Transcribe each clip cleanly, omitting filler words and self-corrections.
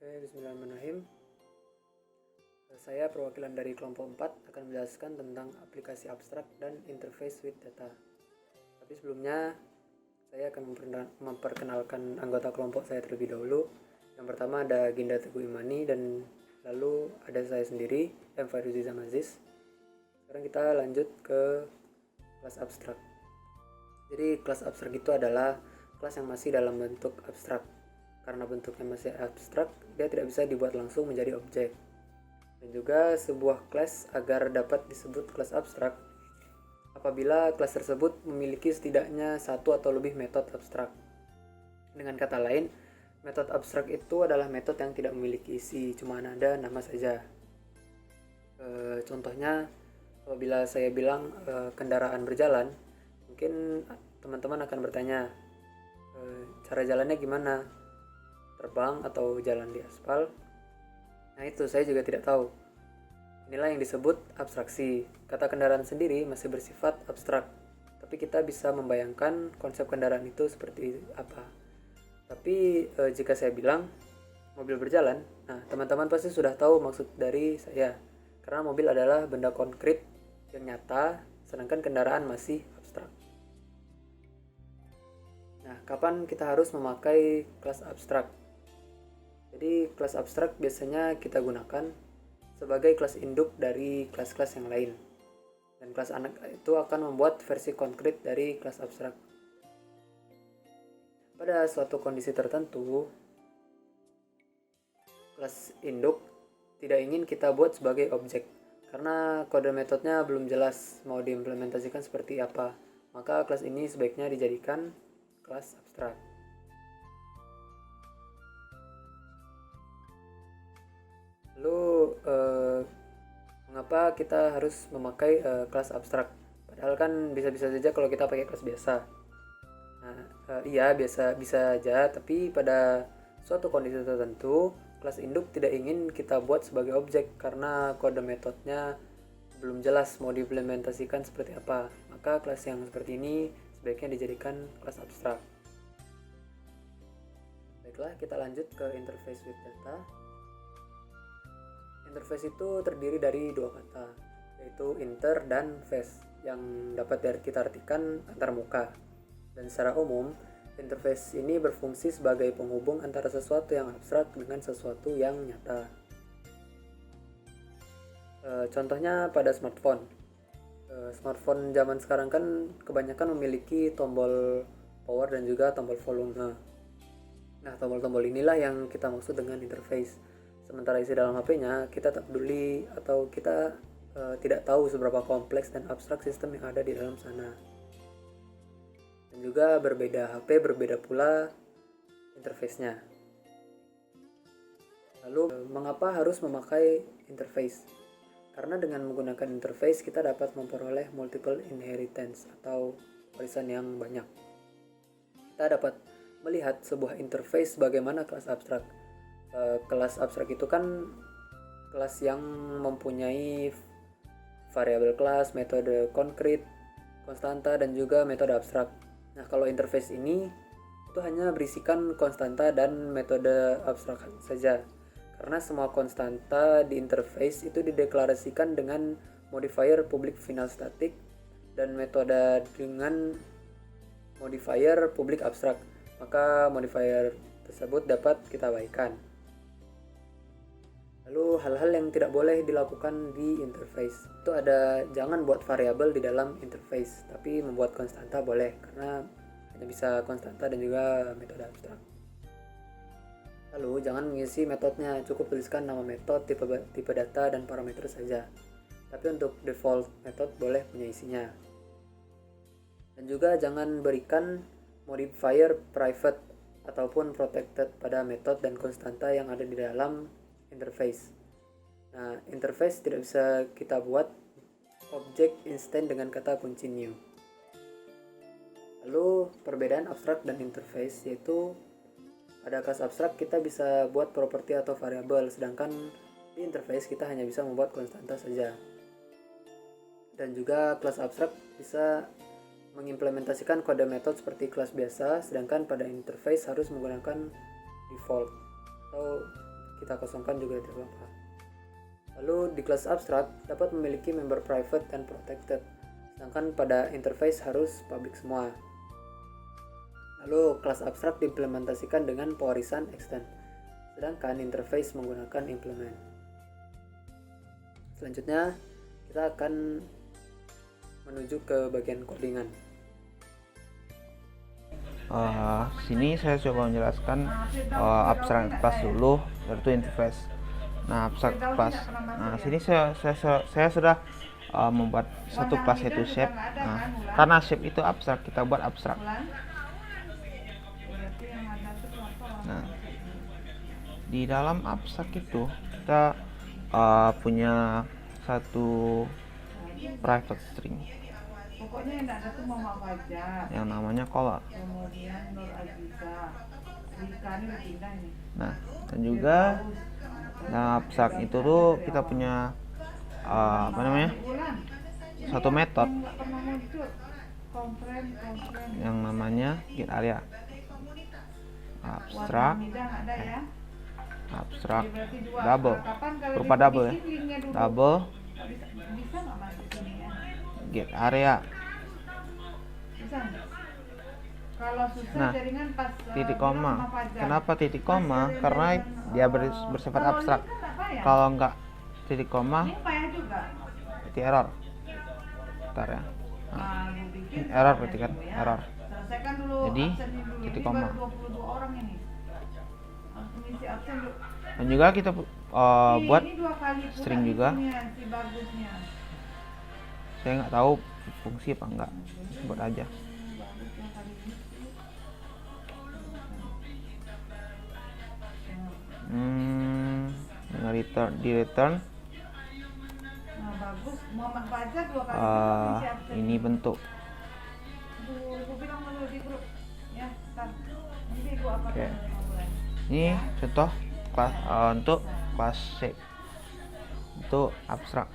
Bismillahirrahmanirrahim. Saya perwakilan dari kelompok 4 akan menjelaskan tentang aplikasi abstrak dan interface with data. Tapi sebelumnya, saya akan memperkenalkan anggota kelompok saya terlebih dahulu. Yang pertama ada Ginda Teguh Imani, dan lalu ada saya sendiri, M. Fairuzi Zamaziz. Sekarang kita lanjut ke kelas abstrak. Jadi kelas abstrak itu adalah kelas yang masih dalam bentuk abstrak. Karena bentuknya masih abstrak, dia tidak bisa dibuat langsung menjadi objek. Dan juga sebuah kelas agar dapat disebut kelas abstrak apabila kelas tersebut memiliki setidaknya satu atau lebih metode abstrak. Dengan kata lain, metode abstrak itu adalah metode yang tidak memiliki isi, cuma ada nama saja. Contohnya, apabila saya bilang kendaraan berjalan, mungkin teman-teman akan bertanya, cara jalannya gimana? Terbang atau jalan di aspal? Nah, itu saya juga tidak tahu. Inilah yang disebut abstraksi. Kata kendaraan sendiri masih bersifat abstrak, tapi kita bisa membayangkan konsep kendaraan itu seperti apa. Tapi jika saya bilang mobil berjalan, nah teman-teman pasti sudah tahu maksud dari saya. Karena mobil adalah benda konkret yang nyata, sedangkan kendaraan masih abstrak. Nah, kapan kita harus memakai kelas abstrak? Jadi kelas abstrak biasanya kita gunakan sebagai kelas induk dari kelas-kelas yang lain. Dan kelas anak itu akan membuat versi konkret dari kelas abstrak. Pada suatu kondisi tertentu, kelas induk tidak ingin kita buat sebagai objek. Karena kode metodenya belum jelas mau diimplementasikan seperti apa. Maka kelas ini sebaiknya dijadikan kelas abstrak. Lalu mengapa kita harus memakai kelas abstrak? Padahal kan bisa-bisa saja kalau kita pakai kelas biasa. Nah, iya bisa aja, tapi pada suatu kondisi tertentu kelas induk tidak ingin kita buat sebagai objek karena kode metodenya belum jelas mau diimplementasikan seperti apa. Maka kelas yang seperti ini sebaiknya dijadikan kelas abstrak. Baiklah, kita lanjut ke interface with data. Interface itu terdiri dari dua kata, yaitu inter dan face, yang dapat kita artikan antar muka. Dan secara umum, interface ini berfungsi sebagai penghubung antara sesuatu yang abstrak dengan sesuatu yang nyata. Contohnya pada smartphone. Smartphone zaman sekarang kan kebanyakan memiliki tombol power dan juga tombol volume. Nah, tombol-tombol inilah yang kita maksud dengan interface. Sementara isi dalam HP-nya kita tak peduli atau kita tidak tahu seberapa kompleks dan abstrak sistem yang ada di dalam sana. Dan juga berbeda HP, berbeda pula interface-nya. Lalu, mengapa harus memakai interface? Karena dengan menggunakan interface kita dapat memperoleh multiple inheritance atau warisan yang banyak. Kita dapat melihat sebuah interface bagaimana kelas abstrak. Kelas abstrak itu kan kelas yang mempunyai variabel kelas, metode konkret, konstanta, dan juga metode abstrak. Nah, kalau interface ini itu hanya berisikan konstanta dan metode abstrak saja. Karena semua konstanta di interface itu dideklarasikan dengan modifier public final static dan metode dengan modifier public abstrak. Maka modifier tersebut dapat kita abaikan. Lalu hal-hal yang tidak boleh dilakukan di interface itu ada, jangan buat variabel di dalam interface, tapi membuat konstanta boleh karena hanya bisa konstanta dan juga metode abstrak. Lalu jangan mengisi metodenya, cukup tuliskan nama metode, tipe data, dan parameter saja. Tapi untuk default method boleh punya isinya. Dan juga jangan berikan modifier private ataupun protected pada metode dan konstanta yang ada di dalam interface. Nah, interface tidak bisa kita buat objek instan dengan kata kunci new. Lalu perbedaan abstrak dan interface yaitu pada kelas abstrak kita bisa buat properti atau variabel, sedangkan di interface kita hanya bisa membuat konstanta saja. Dan juga kelas abstrak bisa mengimplementasikan kode metode seperti kelas biasa, sedangkan pada interface harus menggunakan default atau kita kosongkan juga tidak apa-apa. Lalu di kelas abstrak dapat memiliki member private dan protected, sedangkan pada interface harus public semua. Lalu kelas abstrak diimplementasikan dengan pewarisan extend, sedangkan interface menggunakan implement. Selanjutnya kita akan menuju ke bagian codingan. Sini saya coba menjelaskan abstrak class dulu, yaitu interface. Nah, abstrak class. Nah, sini saya sudah membuat satu class yaitu shape. Nah, karena shape itu abstrak, kita buat abstrak. Nah, di dalam abstrak itu kita punya satu private string yang namanya color. Nah, dan juga dalam abstrak itu tuh kita punya satu metode yang namanya getArea. Abstrak double berupa double ya, double getArea. Nah, titik koma. Kenapa titik koma? Karena dia bersifat abstrak. Kalau enggak titik koma, berarti error. Bentar ya. Nah, error berarti kan error. Jadi titik koma. Dan juga kita buat string juga. Saya nggak tahu fungsi apa enggak, buat aja. Return ini bentuk. Oke. Ini contoh kelas untuk kelas shape untuk abstrak.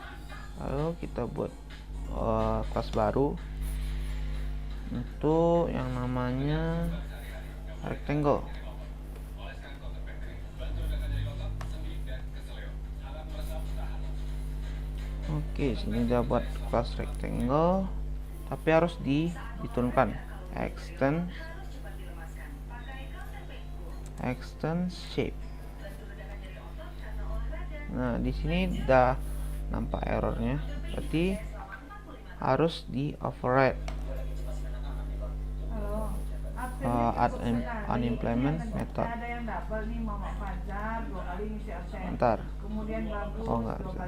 Lalu kita buat kelas baru untuk yang namanya rectangle. Oke, sini udah buat kelas rectangle, tapi harus diturunkan extend shape. Nah, di sini udah nampak errornya, berarti harus di override. Add unimplement method. Bentar. Oh, enggak bisa.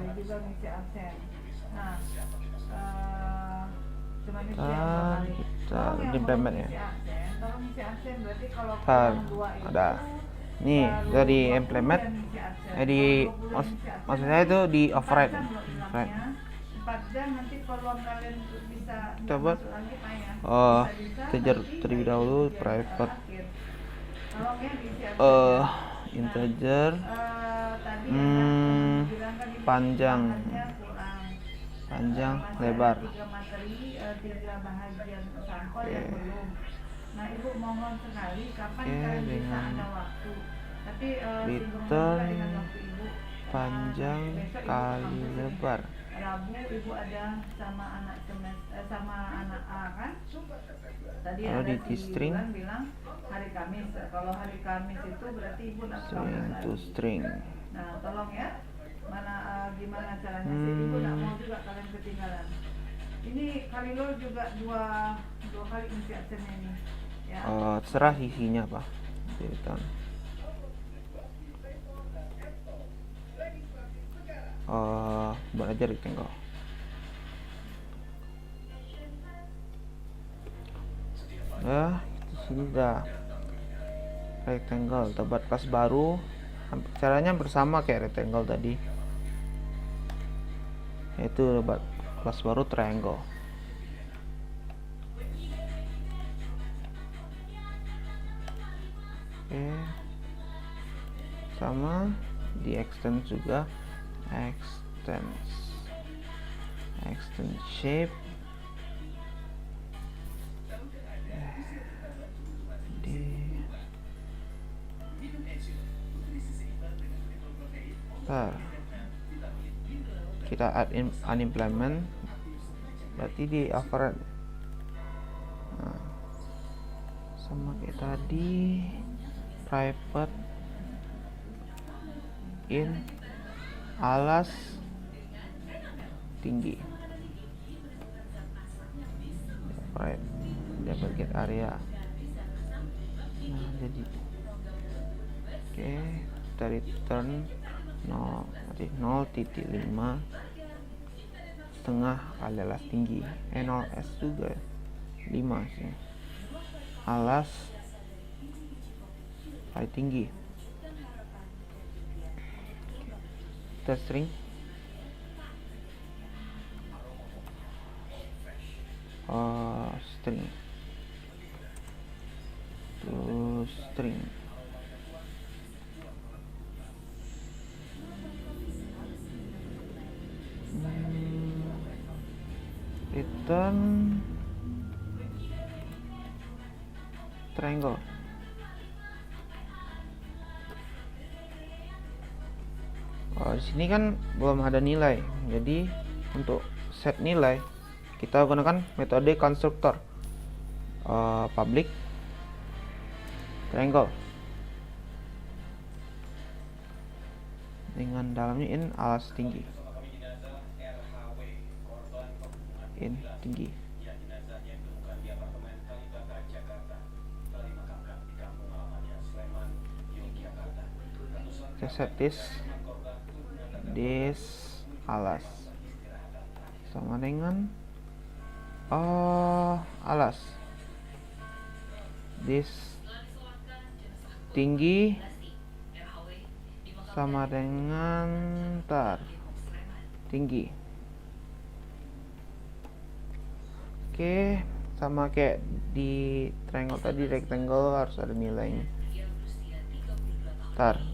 Kita implement ya. Ada. Nih, dari implement. Maksudnya itu di override. Kita buat terlebih dahulu private integer panjang lebar. Dengan return panjang kali lebar. Kalau di string hari Kamis. Kalau hari Kamis itu berarti ibu string to string. Nah, tolong ya. Gimana caranya sih? Ibu nggak mau juga kalian ketinggalan. Ini Khalilul juga dua kali isi absennya ini. Ya. Terserah isinya apa. Return. Buat aja rectangle. Ya, sini udah rectangle. Kita buat kelas baru. Caranya bersama kayak rectangle tadi, yaitu buat kelas baru triangle. Oke, sama di extend juga, extend shape. Ntar kita add unimplement, berarti di override. Nah, sama kayak tadi, private in alas tinggi, private double get area. Nah, jadi oke, kita return 0,5 setengah kali alas tinggi, 0s juga 5 sih, alas kali tinggi. Kita string string to string. Return triangle. Di sini kan belum ada nilai, jadi untuk set nilai kita gunakan metode konstruktor public triangle dengan dalamnya in alas tinggi, in tinggi. Kita set this alas sama dengan alas this tinggi sama dengan tinggi. Oke, sama kayak di triangle tadi, rectangle harus ada nilainya.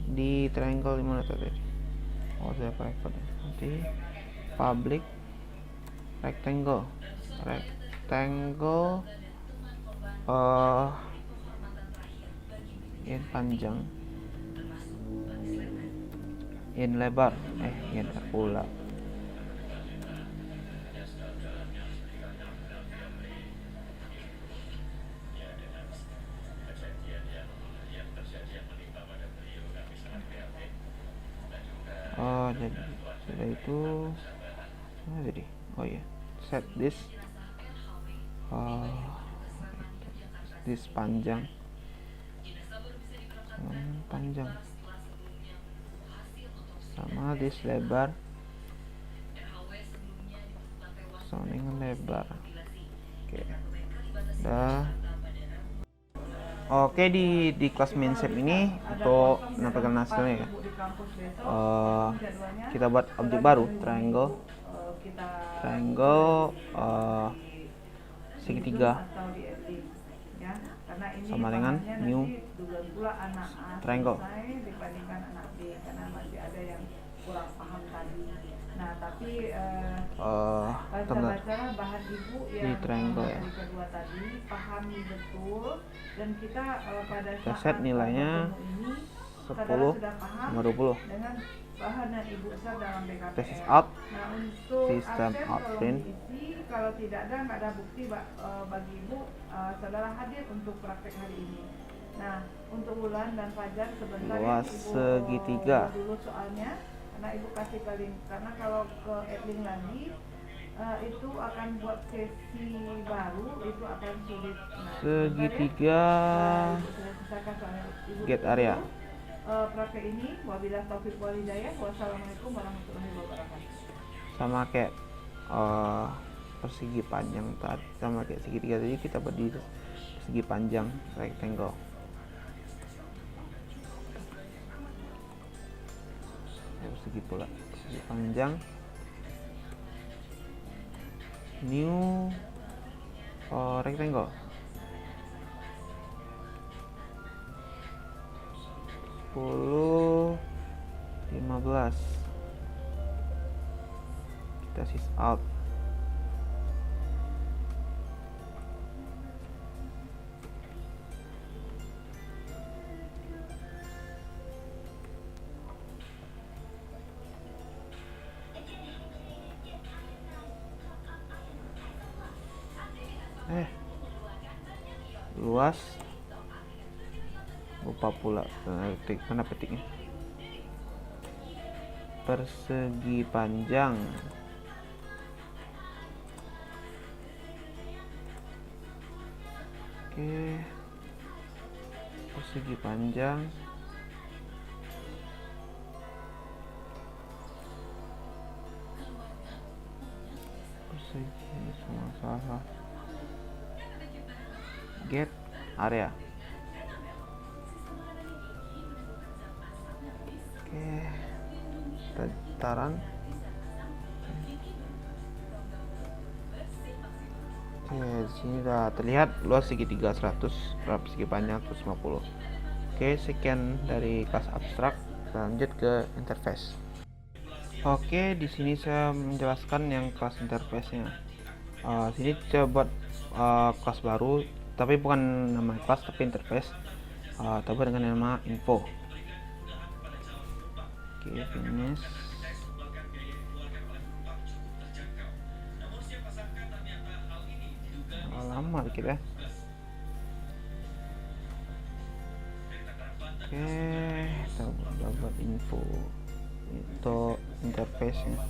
Di triangle dimana tadi? Saya private, nanti public rectangle in panjang, in lebar, in pula. Jadi sudah itu jadi set this panjang sama this lebar sama dengan lebar. Oke, di kelas main shape ini untuk menampilkan hasilnya ya, kita buat objek baru, triangle segitiga sama dengan new triangle. Nah, tapi cara bahan ibu di yang triangle ya, kedua tadi pahami betul, dan kita pada kita saat set nilainya ini 10 sudah paham sama 20. dengan bahan yang ibu share dalam BKPM. This is out. Nah, untuk System absen out tolong print. diisi. Kalau tidak ada, nggak ada bukti bagi ibu, saudara hadir untuk praktek hari ini. Nah, untuk bulan dan fajar sebentar Luas ibu segitiga. dulu soalnya, karena ibu kasih ke link, karena kalau ke link lagi itu akan buat sesi baru, itu akan sulit. Nah, Segitiga get area. Praktek ini wabillahi taufiq wal hidayah. Wassalamualaikum warahmatullahi wabarakatuh. Sama kayak persegi panjang tadi, sama kayak segitiga tadi kita buat di persegi panjang rectangle. Persegi pula, persegi panjang new rectangle. 10, 15 kita sis out. luas, lupa pula mana petiknya. Persegi panjang, oke, persegi panjang, persegi semua salah, get area, oke, dataran, oke, di sini udah terlihat luas segitiga 100, persegi panjang 150. Oke, sekian dari kelas abstrak. Lanjut ke interface. Oke, di sini saya menjelaskan yang kelas interface-nya. Sini saya buat kelas baru, tapi bukan nama kelas tapi interface, tapi dengan nama info. Oke, finish. Lama dikit ya. Oke, kita dapat info itu interface nya.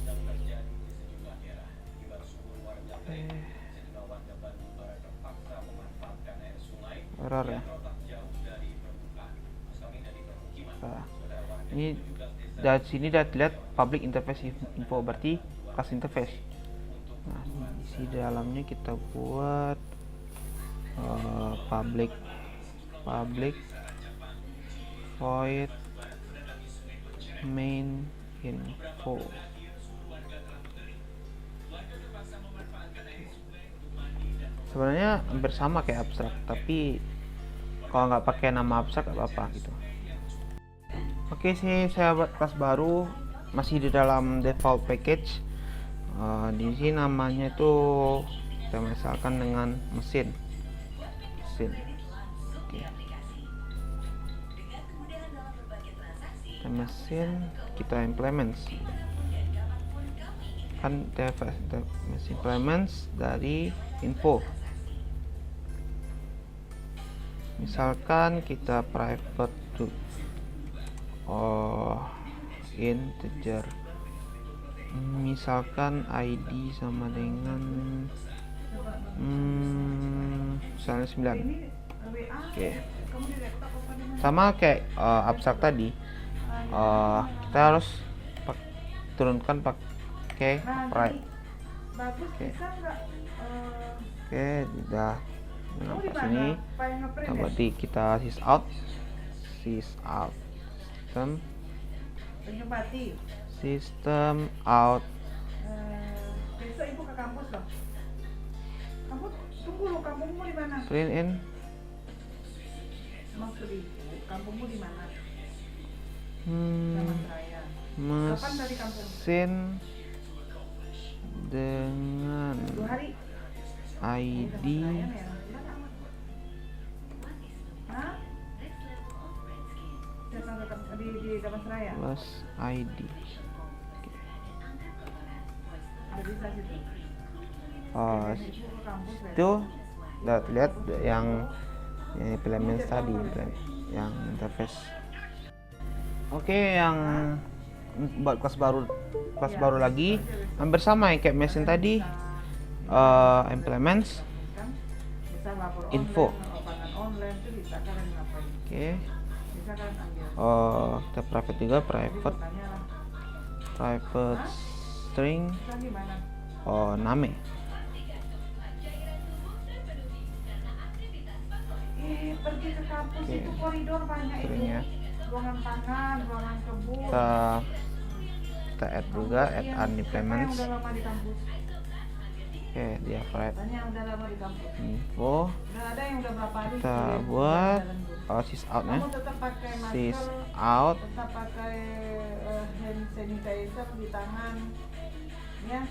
Error ya. Nah, ini dari sini udah terlihat public interface info, berarti kelas interface. Nah, isi dalamnya kita buat public void main info. Sebenarnya hampir sama kayak abstrak, tapi kalau nggak pakai nama abstrak nggak apa-apa gitu. Oke, sih saya buat kelas baru, masih di dalam default package. Di sini namanya itu kita misalkan dengan mesin. Oke. Mesin kita implements, kan mesin implements dari info. Misalkan kita private to integer, misalkan ID sama dengan misalnya 9. Oke, sama kayak abstrak tadi, kita harus turunkan pakai private. Oke, udah sampai sini. Berarti kita sysout system out. Besok ibu ke kampus loh. Kamu tunggu loh, kampungmu di mana? Print in. Maksud ibu, kampungmu di mana? Kapan dari kampung? Mesin dengan 2 hari. ID di Damastraya. plus ID. Itu udah lihat yang implement tadi, yang interface. Oke, yang buat kelas baru lagi hampir sama ya kayak mesin tadi. Implements info. Oke. Kita private juga, private string name. Pergi ke kampus itu koridor banyak itu. Ruangan tangan, ruangan kebun. Kita add juga, add unimplements. Udah lama di kampus. Oke, dia private Udah lama di kampus. info. Udah ada yang udah berapa hari. Kita buat sysout nya. Kamu tetap pakai masker, Sysout. tetap pakai hand sanitizer di tangan, ya.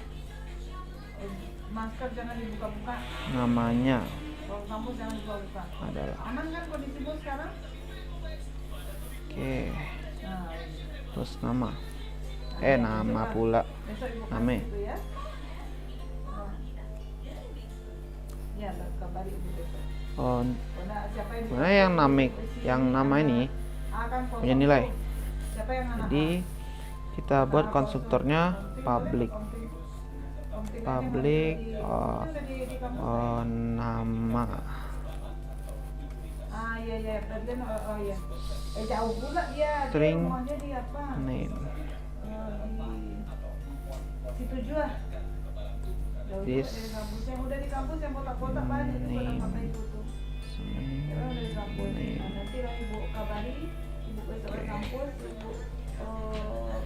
Masker jangan dibuka-buka. Namanya Kalau kamu jangan buka-buka. adalah. Aman kan kondisimu sekarang? Oke. Nah, Terus nama. Nama pula. besok ibu Nama. kasih itu ya. Ya, kabari ibu besok. Siapa yang sebenarnya yang nama ini akan punya nilai. siapa yang anak Jadi kita buat konstruktornya public nama iya presiden iya jauh pula ya string rumahnya di apa name. di situ juga jauh This dari kampus yang udah di kampus yang kotak-kotak banyak juga name. nama itu tuh ya udah di kampus nah, nanti lah ibu kabari ibu besok ke kampus ibu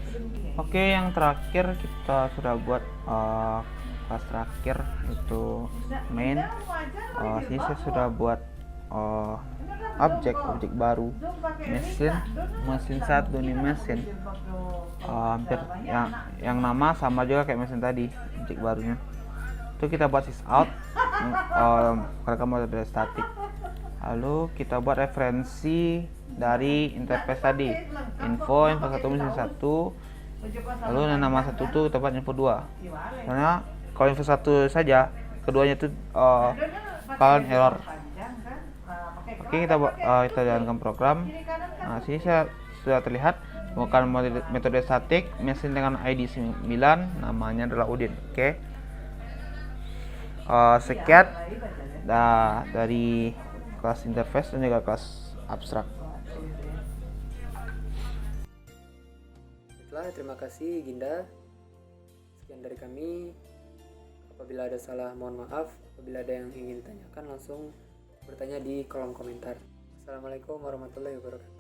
kirim. Oke, yang terakhir kita sudah buat kelas terakhir itu main. Sini saya sudah buat objek baru mesin satu nih mesin hampir yang nama sama juga kayak mesin tadi objek barunya itu kita buat sysout karena kamu ada statik, lalu kita buat referensi dari interface tadi info 1 mesin 1, lalu nama 1 tuh kita buat info 2 karena kalau info 1 saja keduanya itu bakalan error. Oke, kita jalankan program. Nah, sini sudah terlihat bukan metode statik mesin dengan ID 9 namanya adalah Udin. Oke. Sekian dari kelas interface dan juga kelas abstrak. Baiklah, terima kasih Ginda. Sekian dari kami. Apabila ada salah mohon maaf. Apabila ada yang ingin tanyakan langsung bertanya di kolom komentar. Assalamualaikum warahmatullahi wabarakatuh.